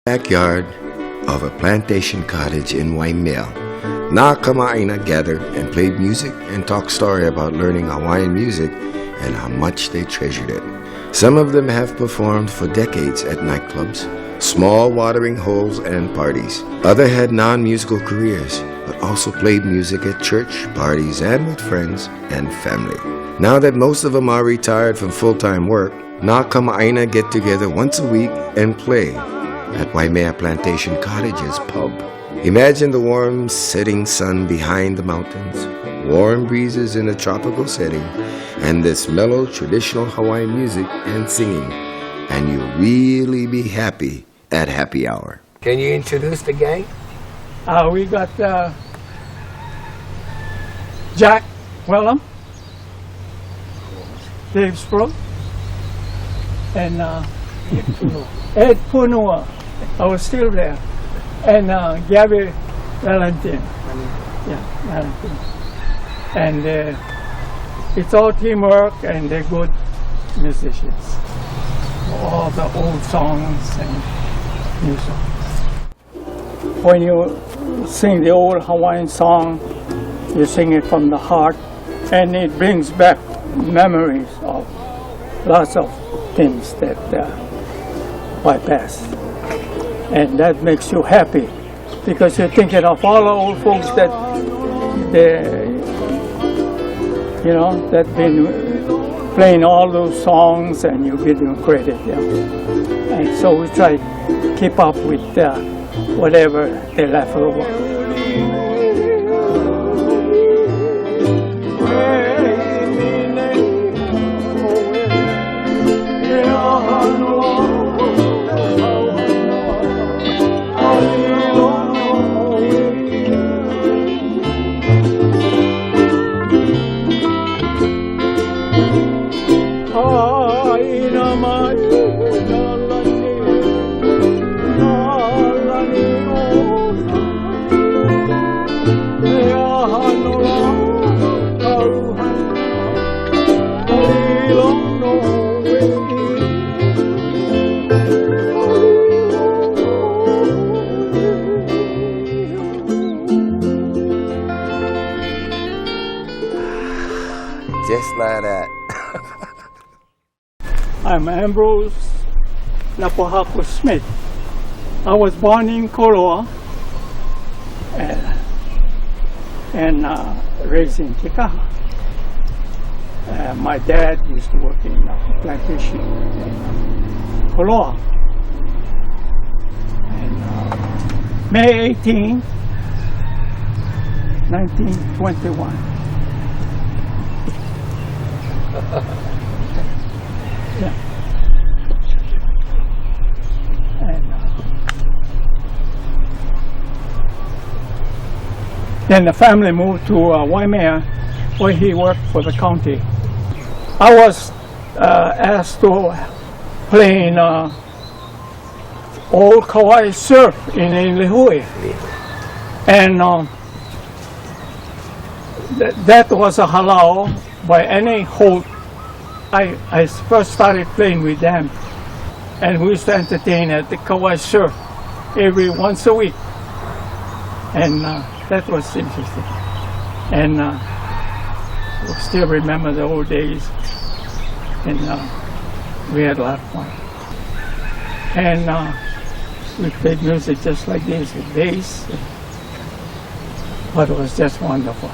Backyard of a plantation cottage in Waimea. Aina gathered and played music and talked story about learning Hawaiian music and how much they treasured it. Some of them have performed for decades at nightclubs, small watering holes and parties. Others had non-musical careers, but also played music at church, parties, and with friends and family. Now that most of them are retired from full-time work, Aina get together once a week and play at Waimea Plantation Cottage's pub. Imagine the warm setting sun behind the mountains, warm breezes in a tropical setting, and this mellow traditional Hawaiian music and singing, and you'll really be happy at happy hour. Can you introduce the gang? We got Jack Wellham, Dave Sprout, and Ed Punua. I was still there. And Gabby Valentine. Yeah, Valentine. And it's all teamwork, and they're good musicians. All the old songs and new songs. When you sing the old Hawaiian song, you sing it from the heart, and it brings back memories of lots of things that bypass. And that makes you happy because you're thinking of all the old folks that that been playing all those songs, and you give them credit. Yeah. And so we try to keep up with whatever they left over. Just like that. I'm Ambrose Lapuhaku Smith. I was born in Kaua and raised in Kikaha. My dad used to work in a plantation in Kaua. And May 18, 1921. Yeah. And then the family moved to Waimea, where he worked for the county. I was asked to play in old Kauai surf in Lihui. And that was a halau by any hold. I first started playing with them, and we used to entertain at the Kauai surf every once a week, and that was interesting. And we still remember the old days, and we had a lot of fun. And we played music just like this, with bass, but it was just wonderful.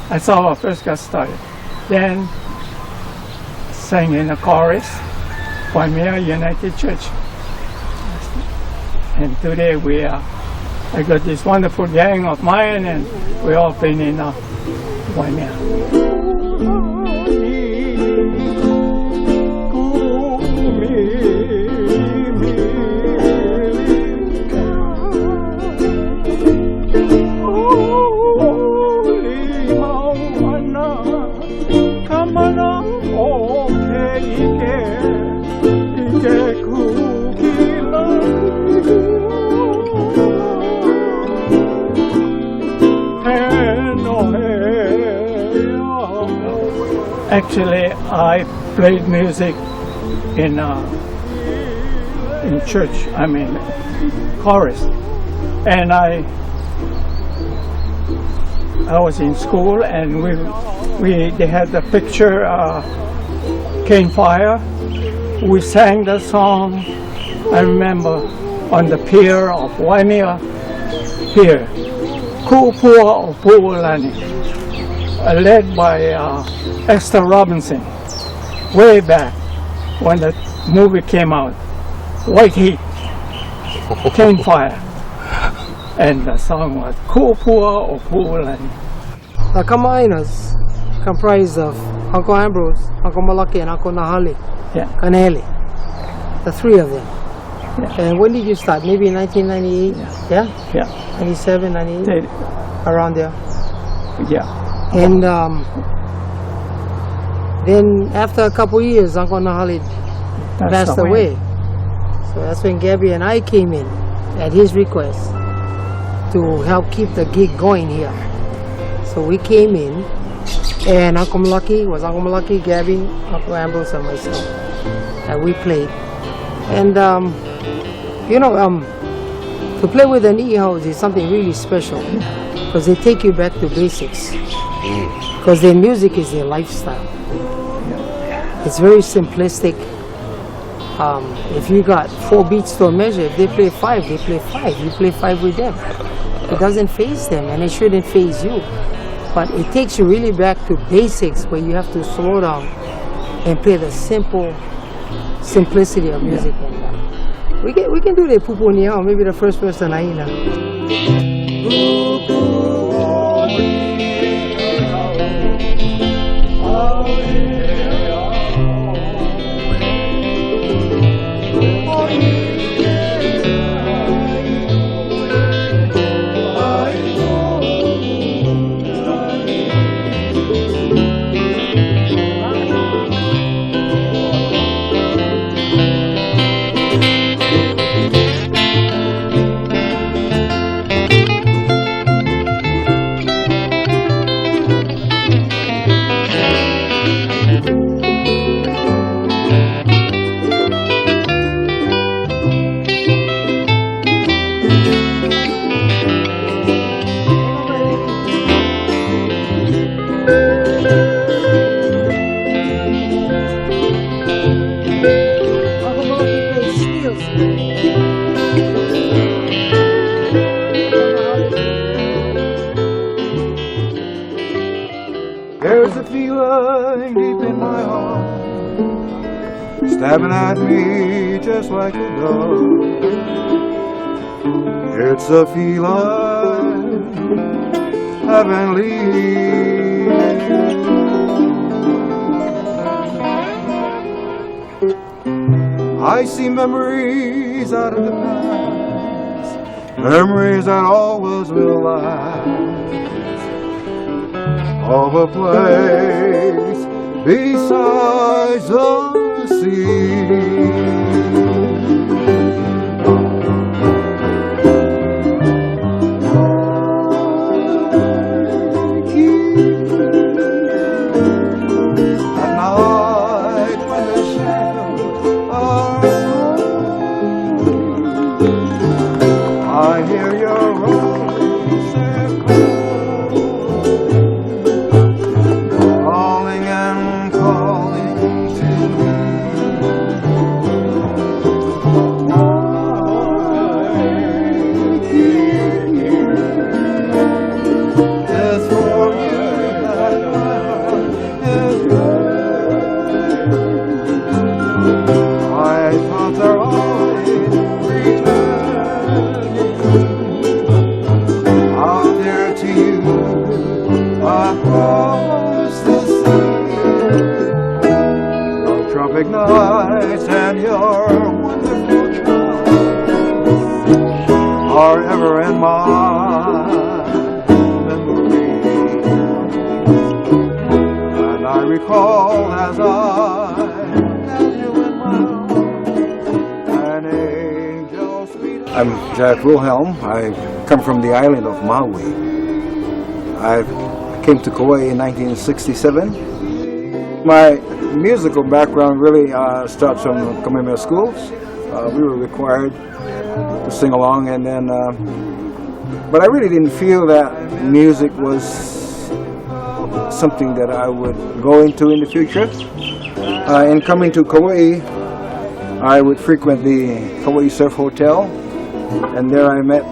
That's how I first got started. Then sang in a chorus, Waimea United Church. And today I got this wonderful gang of mine, and we're all playing in Waimea. Actually, I played music in in church. I mean, chorus. And I was in school, and they had the picture cane fire. We sang the song. I remember on the pier of Waimea Pier, Kupua o Pu'ulani, led by Esther Robinson, way back when the movie came out, White Heat, Cane Fire, and the song was Kupua o Pu'ulani. The Kamainas comprised of Uncle Ambrose, Uncle Malaki, and Uncle Nahali, Kanele, the three of them. Yeah. And when did you start? Maybe 1998? Yeah? Yeah. 97, 98? Around there. Yeah. And then after a couple years, Uncle Nahali passed away. So that's when Gabby and I came in at his request to help keep the gig going here. So we came in, and Uncle Malaki, Gabby, Uncle Ambrose, and myself. And we played. And to play with an e-house is something really special because they take you back to basics. Because their music is their lifestyle. It's very simplistic. If you got 4 beats to a measure, if they play 5, they play 5. You play 5 with them. It doesn't faze them, and it shouldn't faze you. But it takes you really back to basics where you have to slow down and play the simplicity of music. We can do the pupu niao, maybe the first person aina. There's a feeling deep in my heart, stabbing at me just like a dove. It's a feeling heavenly. I see memories out of the past, memories that always will last, of a place besides the sea. Tropic nights and your wonderful charms are ever in my memory, and I recall as I held you in my arms, an angel sweet. I'm Jack Wilhelm. I come from the island of Maui. I came to Kauai in 1967. My musical background really starts from Kamehameha schools. we were required to sing along, and then, but I really didn't feel that music was something that I would go into in the future. In coming to Kauai, I would frequent the Kauai Surf Hotel, and there I met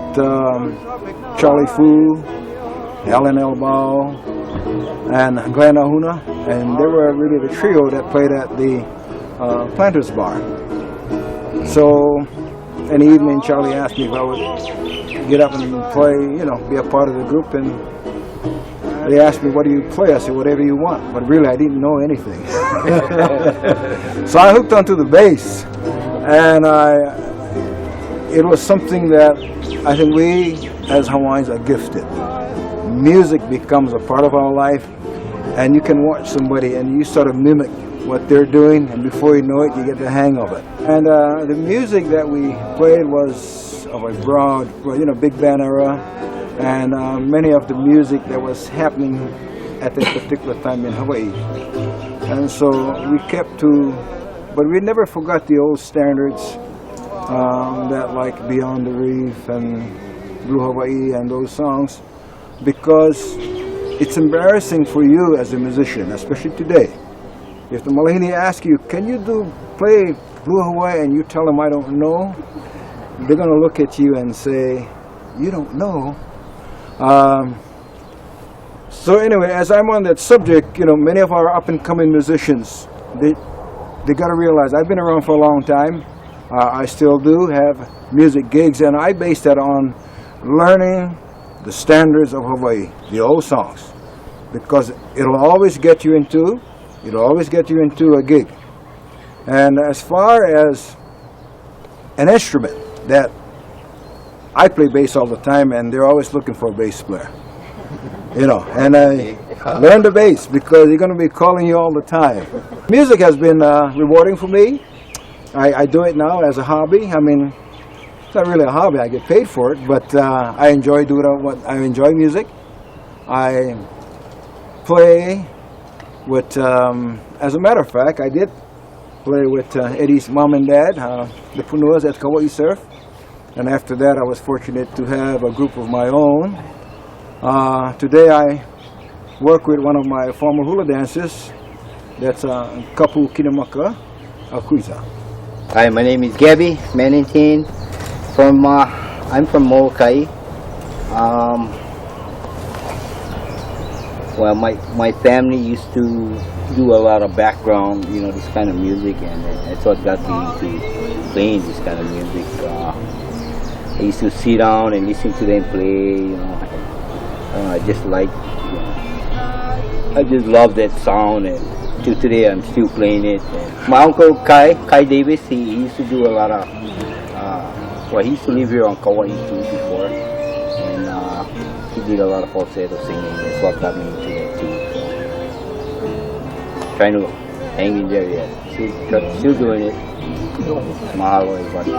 Charlie Fu, Alan Elbow, and Glenn Ahuna, and they were really the trio that played at the Planters Bar. So, any evening, Charlie asked me if I would get up and play, you know, be a part of the group, and they asked me, what do you play? I said, whatever you want, but really I didn't know anything. So I hooked onto the bass, and it was something that I think we as Hawaiians are gifted. Music becomes a part of our life, and you can watch somebody and you sort of mimic what they're doing, and before you know it, you get the hang of it. And the music that we played was of a broad, well, you know, big band era, and many of the music that was happening at that particular time in Hawaii. And so we kept to, but we never forgot the old standards that like Beyond the Reef and Blue Hawaii and those songs, because it's embarrassing for you as a musician, especially today. If the Malihini ask you, can you play Blue Hawaii, and you tell them I don't know, they're going to look at you and say, you don't know. So anyway, as I'm on that subject, you know, many of our up-and-coming musicians, they got to realize I've been around for a long time. I still do have music gigs, and I base that on learning the standards of Hawaii, the old songs, because it'll always get you into a gig. And as far as an instrument that I play bass all the time, and they're always looking for a bass player, you know, and I learn the bass because they're going to be calling you all the time. Music has been rewarding for me. I do it now as a hobby. I mean, it's not really a hobby, I get paid for it, but I enjoy doing I enjoy music. I play with, as a matter of fact, I did play with Eddie's mom and dad, the Punuas at Kauai Surf, and after that I was fortunate to have a group of my own. Today I work with one of my former hula dancers, that's Kapu Kinamaka Akuiza. Hi, my name is Gabby Manentine. I'm from Molokai. Well, my family used to do a lot of background, you know, this kind of music, and that's what got me into playing this kind of music. I used to sit down and listen to them play, you know. I just like, you know, I just love that sound, and till today I'm still playing it. And my uncle Kai Davis, he used to do a lot of, well, he used to live here on Kauai too before, and he did a lot of falsetto singing. That's what got me into that too. So, trying to hang in there yet. Still doing it. Mahalo, everybody.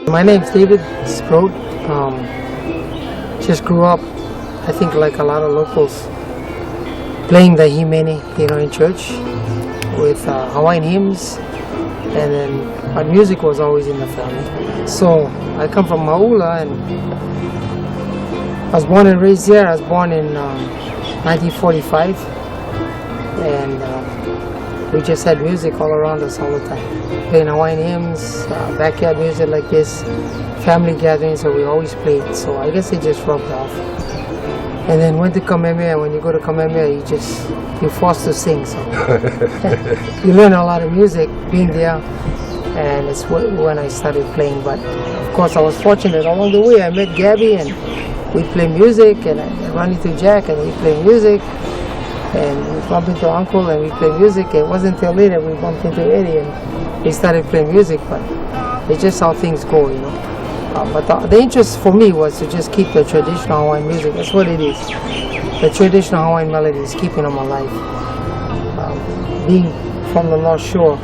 My name's David Sprode. Just grew up, I think like a lot of locals, playing the himene, you know, in church with Hawaiian hymns, and then my music was always in the family. So I come from Maula, and I was born and raised there. I was born in 1945, and we just had music all around us all the time. Playing Hawaiian hymns, backyard music like this, family gatherings, so we always played. So I guess it just rubbed off. And then went to Kamehameha. When you go to Kamehameha, you're forced to sing. So you learn a lot of music being there, and it's when I started playing. But of course, I was fortunate along the way. I met Gabby, and we play music, and I run into Jack, and we play music, and we bump into Uncle, and we play music. It wasn't until later we bumped into Eddie, and we started playing music. But it's just how things go, you know. But the interest for me was to just keep the traditional Hawaiian music. That's what it is. The traditional Hawaiian melodies, keeping them alive. Being from the North Shore,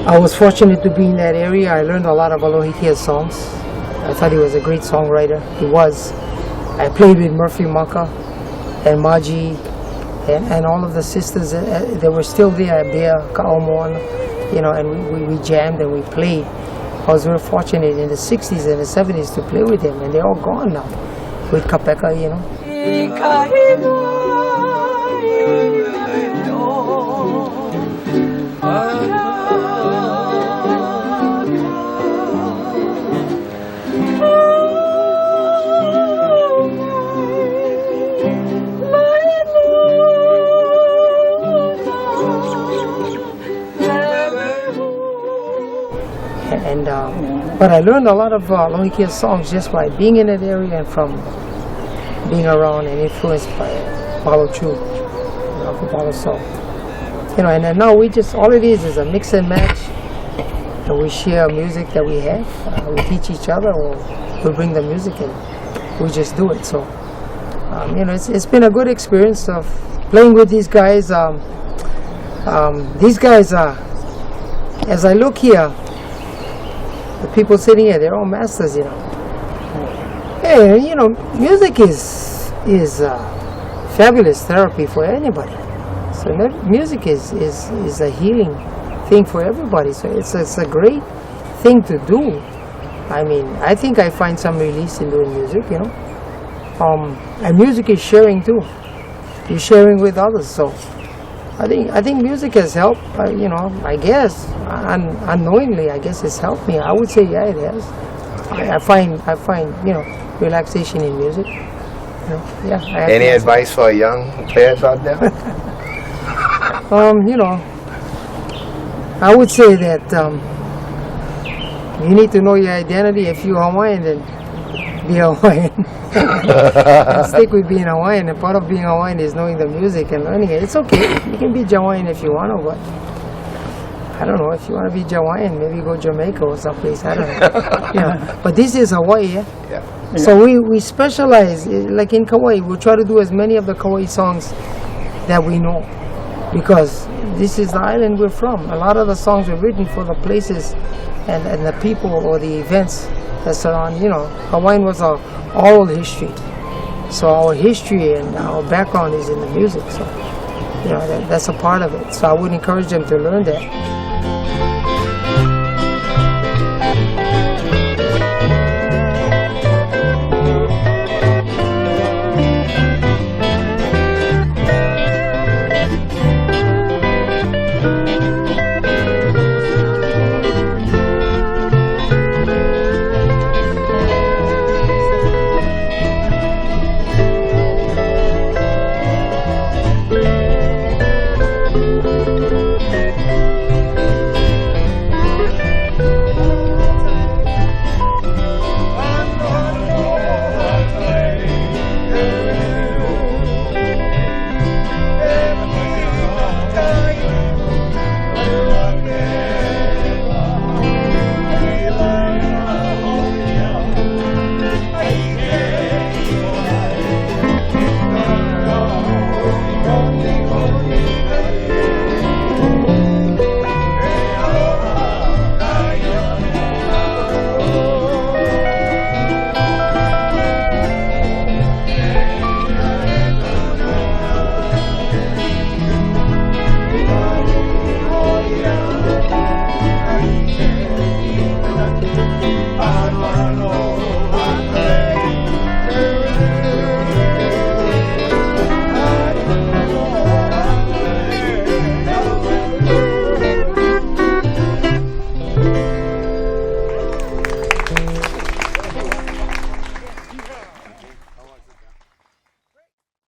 I was fortunate to be in that area. I learned a lot of Alohikia's songs. I thought he was a great songwriter. He was. I played with Murphy Maka and Maji and all of the sisters that were still there, Bea, Ka'amoana, you know, and we jammed and we played. I was very fortunate in the 60s and the 70s to play with him, and they're all gone now with Kapeka, you know. But I learned a lot of Alohikia's songs just by being in that area and from being around and influenced by Palo Chu, Palo Soul. You know, and then now we just, all it is a mix and match, and we share music that we have. We teach each other, or we bring the music and we just do it. So, you know, it's been a good experience of playing with these guys. These guys are, as I look here, the people sitting here, they're all masters, you know. Hey, you know, music is fabulous therapy for anybody. So music is a healing thing for everybody. So it's a great thing to do. I mean, I think I find some release in doing music, you know. And music is sharing too. You're sharing with others. So I think music has helped. You know, I guess unknowingly, I guess it's helped me. I would say, yeah, it has. I find you know, relaxation in music. You know, yeah. Any advice for young players out there? You know, I would say that you need to know your identity. If you're Hawaiian, then be Hawaiian. Stick with being Hawaiian, and part of being Hawaiian is knowing the music and learning it. It's okay. You can be Hawaiian if you want to, but I don't know, if you want to be Hawaiian, maybe go Jamaica or someplace. I don't know. Yeah. But this is Hawaii, yeah? Yeah. So we specialize, like in Kauai, we'll try to do as many of the Kauai songs that we know, because this is the island we're from. A lot of the songs were written for the places and the people or the events that surround, you know. Hawaiian was our oral history. So our history and our background is in the music. So, you know, that's a part of it. So I would encourage them to learn that.